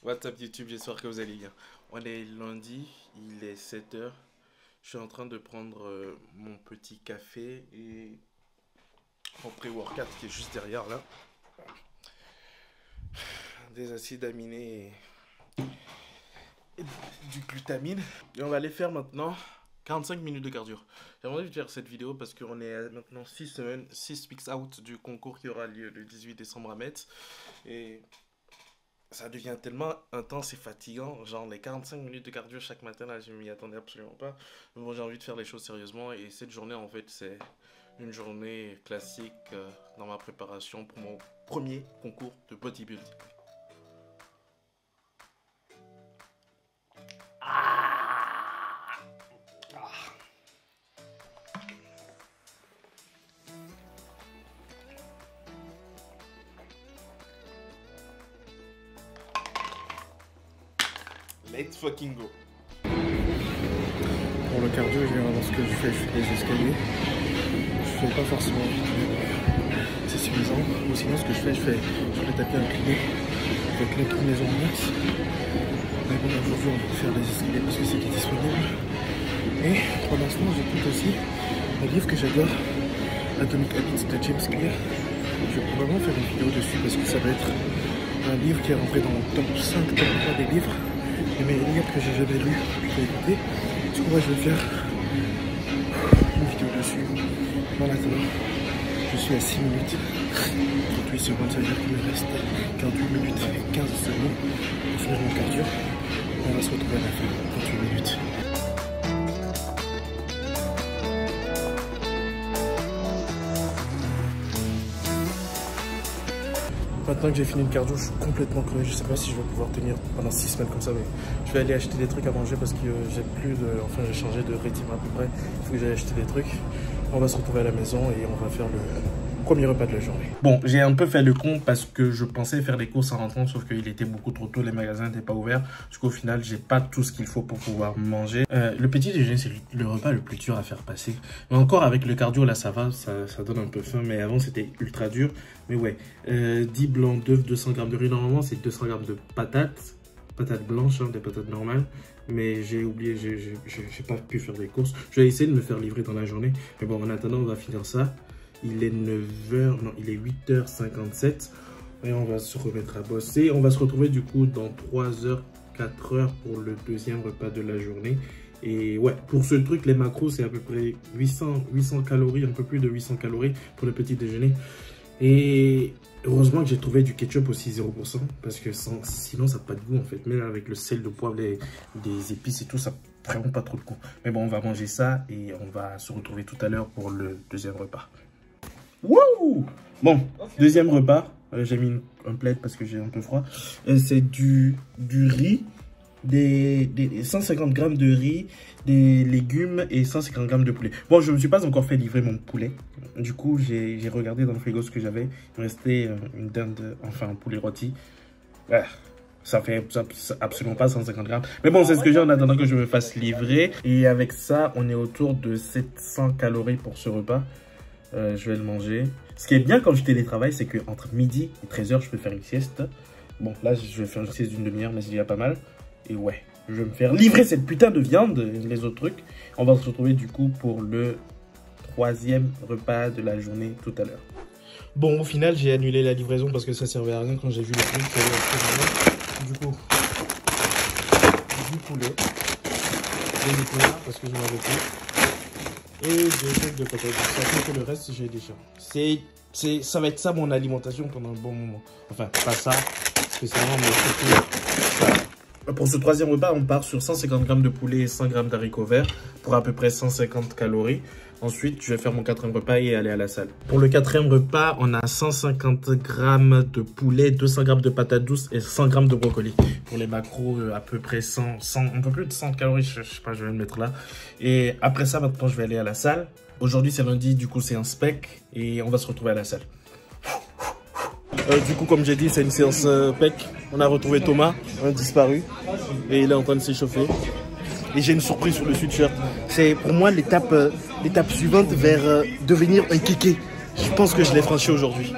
What's up YouTube, j'espère que vous allez bien. On est lundi, il est 7 h. Je suis en train de prendre mon petit café et mon pré-workout qui est juste derrière là. Des acides aminés et du glutamine. Et on va aller faire maintenant 45 minutes de cardio. J'ai envie de faire cette vidéo parce qu'on est à maintenant 6 weeks out du concours qui aura lieu le 18 décembre à Metz. Et ça devient tellement intense et fatigant. Genre les 45 minutes de cardio chaque matin, là, je m'y attendais absolument pas. Mais bon, j'ai envie de faire les choses sérieusement. Et cette journée, en fait, c'est une journée classique dans ma préparation pour mon premier concours de bodybuilding. Let's fucking go. Pour le cardio, généralement ce que je fais des escaliers. Je fais pas forcément c'est suffisant. Ou sinon ce que je fais le tapis incliné avec l'inclinaison max. Mais bon, aujourd'hui on va faire des escaliers parce que c'est qui est disponible. Et pendant ce temps j'écoute aussi un livre que j'adore, Atomic Habits de James Clear. Je vais probablement faire une vidéo dessus parce que ça va être un livre qui est rentré dans mon top 5, top 3 des livres. Les meilleurs livres que j'ai jamais lus, que j'ai écouté. Du coup, moi je vais faire une vidéo dessus. Dans l'attente, je suis à 6 minutes 38 secondes, ça veut dire qu'il me reste 48 minutes et 15 secondes pour finir mon cardio. On va se retrouver à la fin, 48 minutes. Maintenant que j'ai fini le cardio, je suis complètement crevé. Je sais pas si je vais pouvoir tenir pendant 6 semaines comme ça, mais je vais aller acheter des trucs à manger parce que j'ai plus de... Enfin, j'ai changé de régime à peu près. Il faut que j'aille acheter des trucs. On va se retrouver à la maison et on va faire le premier repas de la journée. Bon, j'ai un peu fait le con parce que je pensais faire des courses en rentrant, sauf qu'il était beaucoup trop tôt, les magasins n'étaient pas ouverts. Du coup, au final, j'ai pas tout ce qu'il faut pour pouvoir manger. Le petit déjeuner, c'est le repas le plus dur à faire passer. Mais encore avec le cardio, là, ça va, ça donne un peu faim. Mais avant, c'était ultra dur. Mais ouais, 10 blancs d'œufs, 200 g de riz. Normalement, c'est 200 g de patates blanches, hein, des patates normales. Mais j'ai oublié, j'ai pas pu faire des courses. Je vais essayer de me faire livrer dans la journée. Mais bon, en attendant, on va finir ça. Il est 9h, non, il est 8h57. Et on va se remettre à bosser. On va se retrouver du coup dans 3h, 4h pour le deuxième repas de la journée. Et ouais, pour ce truc, les macros, c'est à peu près 800 calories, un peu plus de 800 calories pour le petit déjeuner. Et heureusement que j'ai trouvé du ketchup aussi 0%, parce que sinon ça n'a pas de goût en fait. Même avec le sel, le poivre, des épices et tout, ça n'a vraiment pas trop de goût. Mais bon, on va manger ça et on va se retrouver tout à l'heure pour le deuxième repas. Wouh! Bon, deuxième repas. J'ai mis un plaid parce que j'ai un peu froid. C'est du riz, des 150 g de riz, des légumes et 150 g de poulet. Bon, je ne me suis pas encore fait livrer mon poulet. Du coup, j'ai regardé dans le frigo ce que j'avais. Il me restait une dinde, enfin un poulet rôti. Ça fait absolument pas 150 g. Mais bon, c'est ce que j'ai en attendant que je me fasse livrer. Et avec ça, on est autour de 700 calories pour ce repas. Je vais le manger. Ce qui est bien quand je télétravaille, c'est qu'entre midi et 13h, je peux faire une sieste. Bon, là, je vais faire une sieste d'une demi-heure, mais c'est déjà pas mal. Et ouais, je vais me faire livrer cette putain de viande et les autres trucs. On va se retrouver du coup pour le troisième repas de la journée tout à l'heure. Bon, au final, j'ai annulé la livraison parce que ça servait à rien quand j'ai vu le prix. Du coup, du poulet, des épinards parce que je m'en avais plus. Et des trucs de patates. Sachant que le reste, j'ai déjà. Ça va être ça mon alimentation pendant un bon moment. Enfin, pas ça, spécialement, mais surtout. Pour ce troisième repas, on part sur 150 g de poulet et 100 g d'haricots verts pour à peu près 150 calories. Ensuite, je vais faire mon quatrième repas et aller à la salle. Pour le quatrième repas, on a 150 g de poulet, 200 g de patates douces et 100 g de brocoli. Pour les macros, à peu près 100, un peu plus de 100 calories, je sais pas, je vais le mettre là. Et après ça, maintenant, je vais aller à la salle. Aujourd'hui, c'est lundi, du coup, c'est un spec et on va se retrouver à la salle. Du coup, comme j'ai dit, c'est une séance PEC. On a retrouvé Thomas, un disparu, et il est en train de s'échauffer. et j'ai une surprise sur le sweatshirt. C'est pour moi l'étape suivante vers devenir un kéké. Je pense que je l'ai franchi aujourd'hui.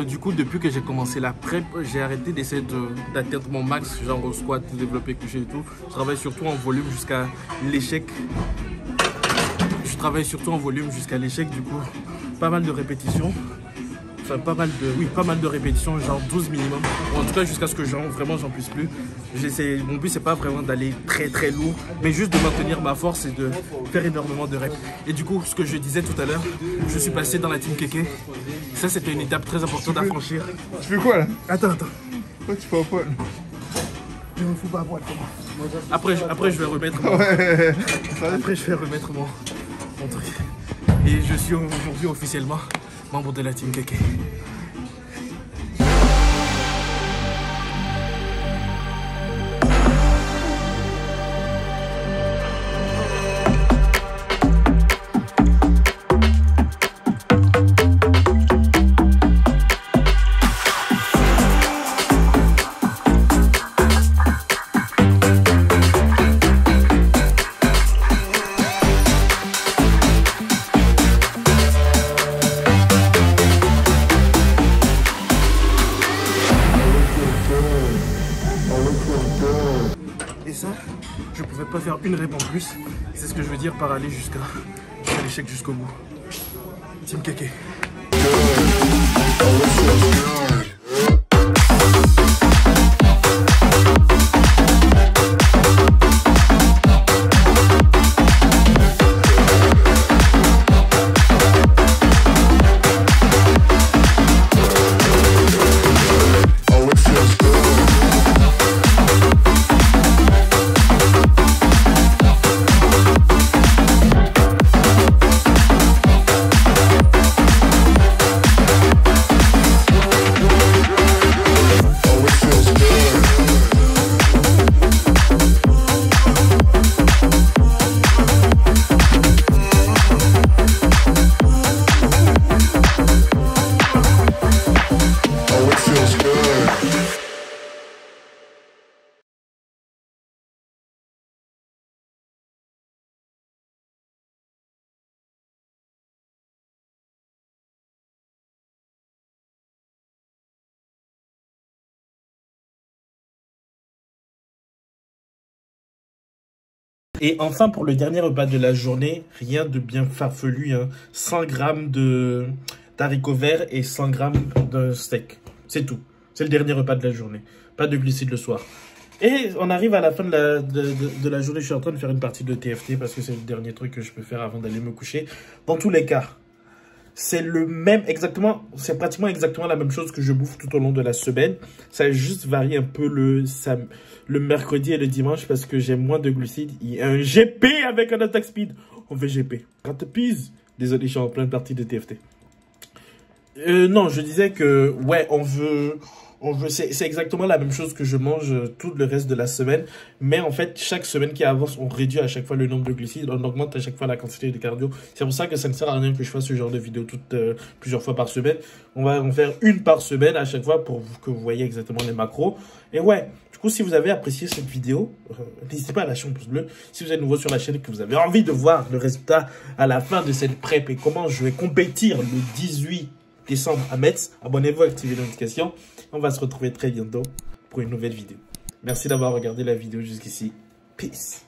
Du coup, depuis que j'ai commencé la prep, j'ai arrêté d'essayer d'atteindre mon max, genre au squat, développer, coucher et tout. Je travaille surtout en volume jusqu'à l'échec. Du coup, pas mal de répétitions. Enfin, pas mal de répétitions, genre 12 minimum. Ou en tout cas, jusqu'à ce que j'en puisse plus. Mon but, c'est pas vraiment d'aller très très lourd, mais juste de maintenir ma force et de faire énormément de reps. Et du coup, ce que je disais tout à l'heure, je suis passé dans la team Kéké. Ça, c'était une étape très importante à franchir. Tu fais quoi là? Attends. Pourquoi tu fais à poil? Je me fous pas à poil. Après, je vais remettre mon... Après, je vais remettre mon truc. Et je suis aujourd'hui officiellement membre de la team Kéké. Et ça, je pouvais pas faire une rep en plus. C'est ce que je veux dire par aller jusqu'à l'échec jusqu'au bout. Team Kéké. Et enfin, pour le dernier repas de la journée, rien de bien farfelu, hein. 100 grammes d'haricots verts et 100 grammes de steak. C'est tout. C'est le dernier repas de la journée. Pas de glucides le soir. Et on arrive à la fin de la journée. Je suis en train de faire une partie de TFT parce que c'est le dernier truc que je peux faire avant d'aller me coucher. Dans tous les cas, c'est c'est pratiquement exactement la même chose que je bouffe tout au long de la semaine. Ça juste varie un peu le mercredi et le dimanche parce que j'ai moins de glucides. Il y a un GP avec un attack speed. On fait GP. Quand tu pises. Désolé, je suis en pleine partie de TFT. Non, je disais que, ouais, c'est exactement la même chose que je mange tout le reste de la semaine. Mais en fait, chaque semaine qui avance, on réduit à chaque fois le nombre de glucides. On augmente à chaque fois la quantité de cardio. C'est pour ça que ça ne sert à rien que je fasse ce genre de vidéo plusieurs fois par semaine. On va en faire une par semaine à chaque fois pour que vous voyez exactement les macros. Et ouais, du coup, si vous avez apprécié cette vidéo, n'hésitez pas à lâcher un pouce bleu. Si vous êtes nouveau sur la chaîne et que vous avez envie de voir le résultat à la fin de cette prep et comment je vais compétir le 18 décembre à Metz. Abonnez-vous, activez les notifications. On va se retrouver très bientôt pour une nouvelle vidéo. Merci d'avoir regardé la vidéo jusqu'ici. Peace.